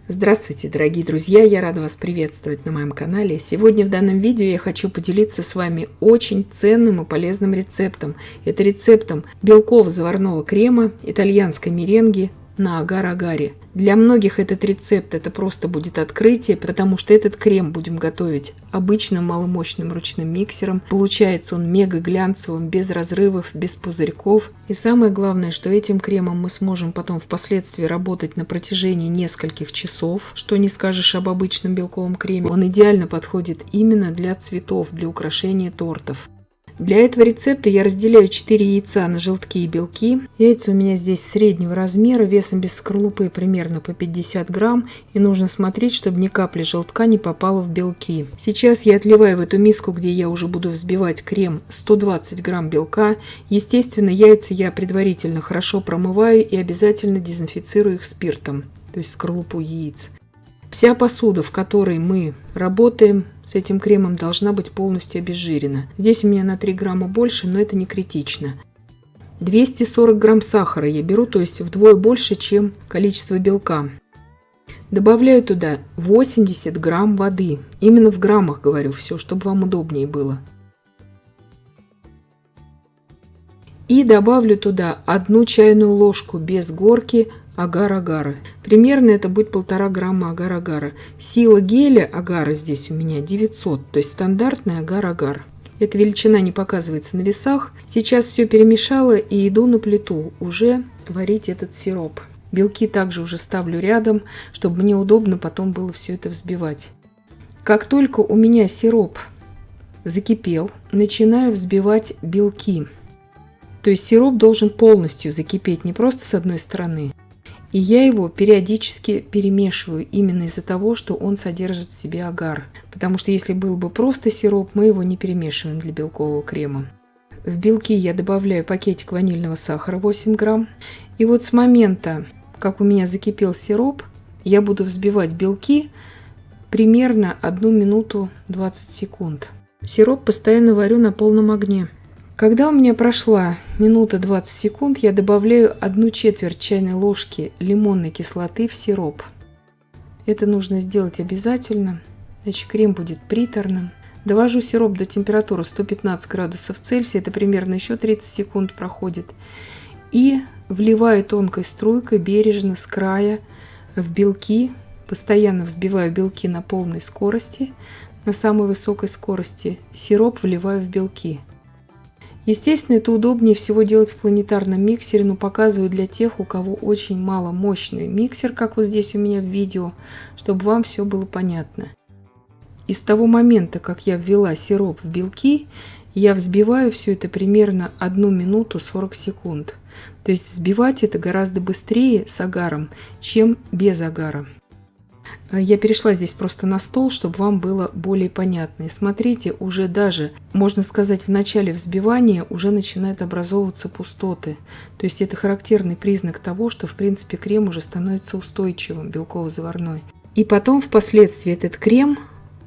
Здравствуйте, дорогие друзья! Я рада вас приветствовать на моем канале. Сегодня в данном видео я хочу поделиться с вами очень ценным и полезным рецептом. Это рецептом белково-заварного крема итальянской меренги на агар-агаре. Для многих этот рецепт это просто будет открытие, потому что этот крем будем готовить обычным маломощным ручным миксером. Получается он мега глянцевым, без разрывов, без пузырьков. И самое главное, что этим кремом мы сможем потом впоследствии работать на протяжении нескольких часов, что не скажешь об обычном белковом креме. Он идеально подходит именно для цветов, для украшения тортов. Для этого рецепта я разделяю 4 яйца на желтки и белки. Яйца у меня здесь среднего размера, весом без скорлупы примерно по 50 грамм. И нужно смотреть, чтобы ни капли желтка не попало в белки. Сейчас я отливаю в эту миску, где я уже буду взбивать крем, 120 грамм белка. Естественно, яйца я предварительно хорошо промываю и обязательно дезинфицирую их спиртом, то есть скорлупу яиц. Вся посуда, в которой мы работаем с этим кремом, должна быть полностью обезжирена. Здесь у меня на 3 грамма больше, но это не критично. 240 грамм сахара я беру, то есть вдвое больше, чем количество белка. Добавляю туда 80 грамм воды. Именно в граммах говорю все, чтобы вам удобнее было. И добавлю туда 1 чайную ложку без горки агар-агара. Примерно это будет 1,5 грамма агар-агара. Сила геля агара здесь у меня 900, то есть стандартный агар-агар. Эта величина не показывается на весах. Сейчас все перемешала и иду на плиту уже варить этот сироп. Белки также уже ставлю рядом, чтобы мне удобно потом было все это взбивать. Как только у меня сироп закипел, начинаю взбивать белки. То есть сироп должен полностью закипеть, не просто с одной стороны. И я его периодически перемешиваю именно из-за того, что он содержит в себе агар. Потому что если был бы просто сироп, мы его не перемешиваем для белкового крема. В белки я добавляю пакетик ванильного сахара 8 грамм. И вот с момента, как у меня закипел сироп, я буду взбивать белки примерно 1 минуту 20 секунд. Сироп постоянно варю на полном огне. Когда у меня прошла минута 20 секунд, я добавляю 1/4 чайной ложки лимонной кислоты в сироп. Это нужно сделать обязательно, иначе крем будет приторным. Довожу сироп до температуры 115 градусов Цельсия, это примерно еще 30 секунд проходит. И вливаю тонкой струйкой бережно с края в белки, постоянно взбиваю белки на полной скорости, на самой высокой скорости. Сироп вливаю в белки. Естественно, это удобнее всего делать в планетарном миксере, но показываю для тех, у кого очень мало мощный миксер, как вот здесь у меня в видео, чтобы вам все было понятно. И с того момента, как я ввела сироп в белки, я взбиваю все это примерно 1 минуту 40 секунд. То есть взбивать это гораздо быстрее с агаром, чем без агара. Я перешла здесь просто на стол, чтобы вам было более понятно. И смотрите, уже даже, можно сказать, в начале взбивания уже начинают образовываться пустоты. То есть это характерный признак того, что в принципе крем уже становится устойчивым, белково-заварной. И потом впоследствии этот крем,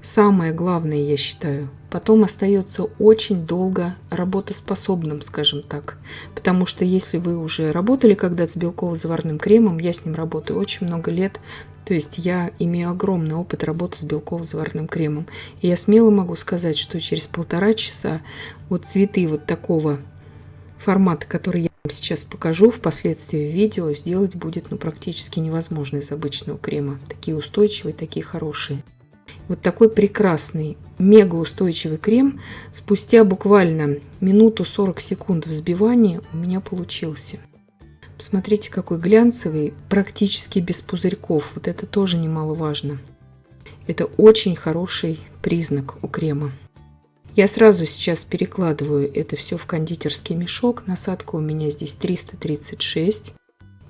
самое главное, я считаю, потом остается очень долго работоспособным, скажем так. Потому что если вы уже работали когда-то с белково-заварным кремом, я с ним работаю очень много лет, то есть я имею огромный опыт работы с белково-заварным кремом. И я смело могу сказать, что через 1,5 часа вот цветы вот такого формата, который я вам сейчас покажу впоследствии в видео, сделать будет практически невозможно из обычного крема. Такие устойчивые, такие хорошие. Вот такой прекрасный, мега устойчивый крем спустя буквально минуту 40 секунд взбивания у меня получился. Посмотрите, какой глянцевый, практически без пузырьков. Вот это тоже немаловажно. Это очень хороший признак у крема. Я сразу сейчас перекладываю это все в кондитерский мешок. Насадка у меня здесь 336.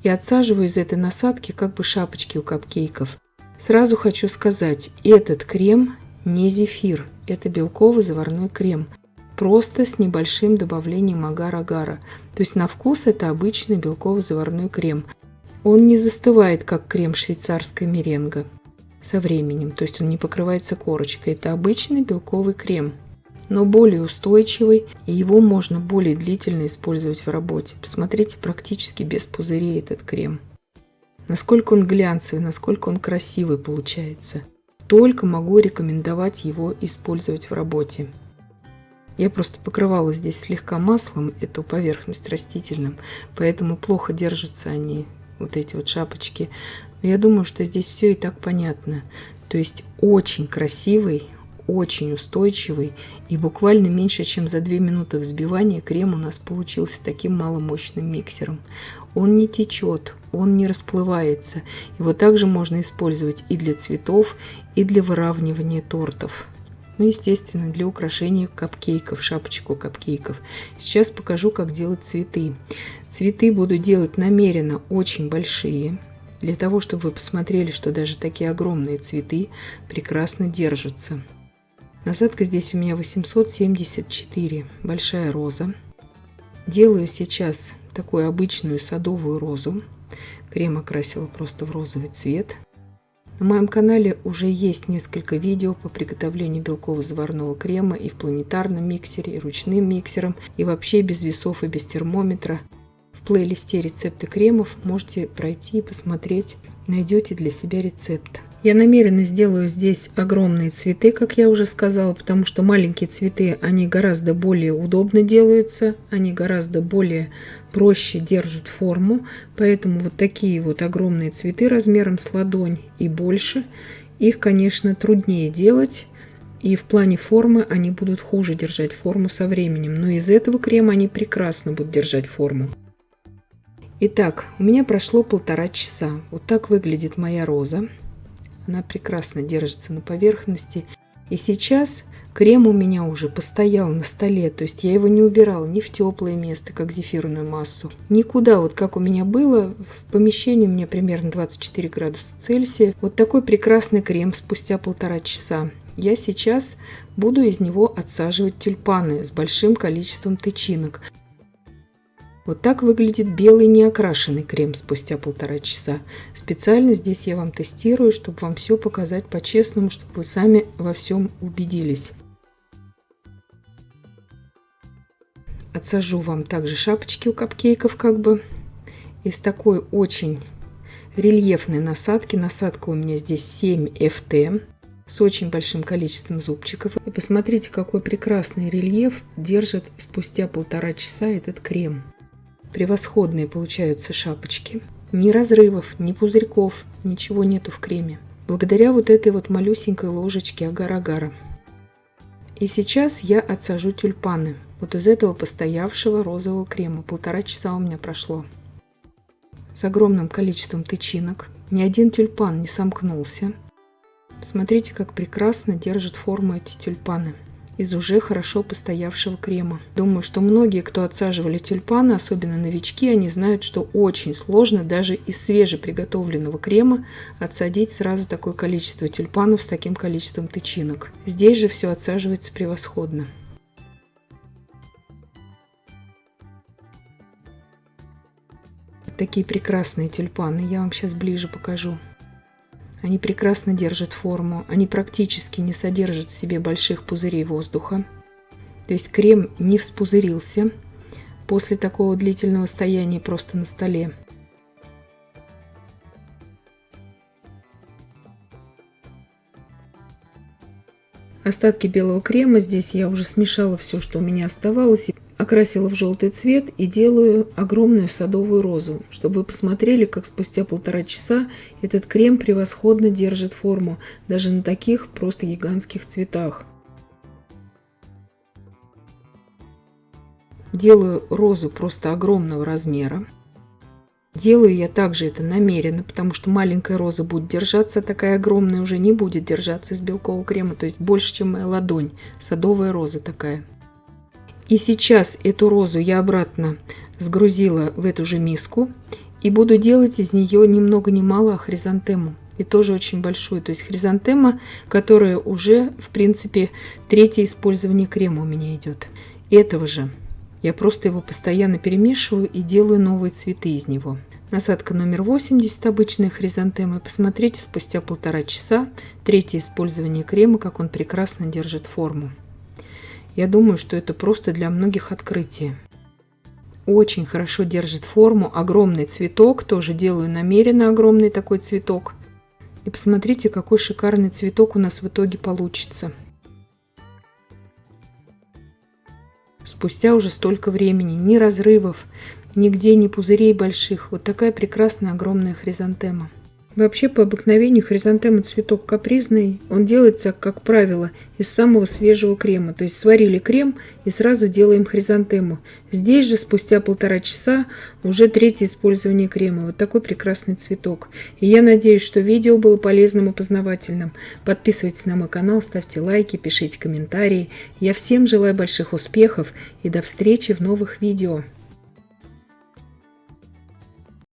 И отсаживаю из этой насадки как бы шапочки у капкейков. Сразу хочу сказать, этот крем не зефир. Это белковый заварной крем. Просто с небольшим добавлением агар-агара. То есть на вкус это обычный белково-заварной крем. Он не застывает, как крем швейцарская меренга со временем. То есть он не покрывается корочкой. Это обычный белковый крем, но более устойчивый. И его можно более длительно использовать в работе. Посмотрите, практически без пузырей этот крем. насколько он глянцевый, насколько он красивый получается. Только могу рекомендовать его использовать в работе. Я просто покрывала здесь слегка маслом эту поверхность растительным, поэтому плохо держатся они, вот эти вот шапочки. Но я думаю, что здесь все и так понятно. То есть очень красивый, очень устойчивый, и буквально меньше, чем за 2 минуты взбивания крем у нас получился таким маломощным миксером. Он не течет, он не расплывается. Его также можно использовать и для цветов, и для выравнивания тортов. Ну, естественно, для украшения капкейков, шапочек у капкейков. Сейчас покажу, как делать цветы. Цветы буду делать намеренно очень большие, для того, чтобы вы посмотрели, что даже такие огромные цветы прекрасно держатся. Насадка здесь у меня 874, большая роза. Делаю сейчас такую обычную садовую розу. Крем окрасила просто в розовый цвет. На моем канале уже есть несколько видео по приготовлению белково-заварного крема и в планетарном миксере, и ручным миксером, и вообще без весов и без термометра. В плейлисте рецепты кремов можете пройти и посмотреть, найдете для себя рецепт. Я намеренно сделаю здесь огромные цветы, как я уже сказала, потому что маленькие цветы, они гораздо более удобно делаются, они гораздо более проще держат форму, поэтому вот такие вот огромные цветы размером с ладонь и больше, их, конечно, труднее делать, и в плане формы они будут хуже держать форму со временем, но из этого крема они прекрасно будут держать форму. Итак, у меня прошло 1,5 часа. Вот так выглядит моя роза. Она прекрасно держится на поверхности. И сейчас крем у меня уже постоял на столе. То есть я его не убирала ни в теплое место, как зефирную массу. Никуда, вот как у меня было. В помещении у меня примерно 24 градуса Цельсия. Вот такой прекрасный крем спустя 1,5 часа. Я сейчас буду из него отсаживать тюльпаны с большим количеством тычинок. Вот так выглядит белый неокрашенный крем спустя 1,5 часа. Специально здесь я вам тестирую, чтобы вам все показать по-честному, чтобы вы сами во всем убедились. Отсажу вам также шапочки у капкейков как бы. Из такой очень рельефной насадки. Насадка у меня здесь 7 FT с очень большим количеством зубчиков. И посмотрите, какой прекрасный рельеф держит спустя 1,5 часа этот крем. Превосходные получаются шапочки. Ни разрывов, ни пузырьков, ничего нету в креме. Благодаря вот этой вот малюсенькой ложечке агар-агара. И сейчас я отсажу тюльпаны. Вот из этого постоявшего розового крема. 1,5 часа у меня прошло. С огромным количеством тычинок. Ни один тюльпан не сомкнулся. Смотрите, как прекрасно держат форму эти тюльпаны. Из уже хорошо постоявшего крема. Думаю, что многие, кто отсаживали тюльпаны, особенно новички, они знают, что очень сложно даже из свежеприготовленного крема отсадить сразу такое количество тюльпанов с таким количеством тычинок. Здесь же все отсаживается превосходно. Такие прекрасные тюльпаны. Я вам сейчас ближе покажу. Они прекрасно держат форму, они практически не содержат в себе больших пузырей воздуха. То есть крем не вспузырился после такого длительного стояния просто на столе. Остатки белого крема здесь я уже смешала все, что у меня оставалось. Окрасила в желтый цвет и делаю огромную садовую розу, чтобы вы посмотрели, как спустя 1,5 часа этот крем превосходно держит форму, даже на таких просто гигантских цветах. Делаю розу просто огромного размера. Делаю я также это намеренно, потому что маленькая роза будет держаться, такая огромная уже не будет держаться из белкового крема, то есть больше, чем моя ладонь. Садовая роза такая. И сейчас эту розу я обратно сгрузила в эту же миску и буду делать из нее ни много ни мало хризантему. И тоже очень большую. То есть хризантема, которая уже, в принципе, 3-е использование крема у меня идет. Этого же я просто его постоянно перемешиваю и делаю новые цветы из него. Насадка номер 80, обычная хризантема. Посмотрите, спустя 1,5 часа 3-е использование крема, как он прекрасно держит форму. Я думаю, что это просто для многих открытие. Очень хорошо держит форму. Огромный цветок. Тоже делаю намеренно огромный такой цветок. И посмотрите, какой шикарный цветок у нас в итоге получится. Спустя уже столько времени. Ни разрывов, нигде ни пузырей больших. Вот такая прекрасная огромная хризантема. Вообще, по обыкновению, хризантема цветок капризный. Он делается, как правило, из самого свежего крема. То есть сварили крем и сразу делаем хризантему. Здесь же спустя 1,5 часа уже 3-е использование крема. Вот такой прекрасный цветок. И я надеюсь, что видео было полезным и познавательным. Подписывайтесь на мой канал, ставьте лайки, пишите комментарии. Я всем желаю больших успехов и до встречи в новых видео.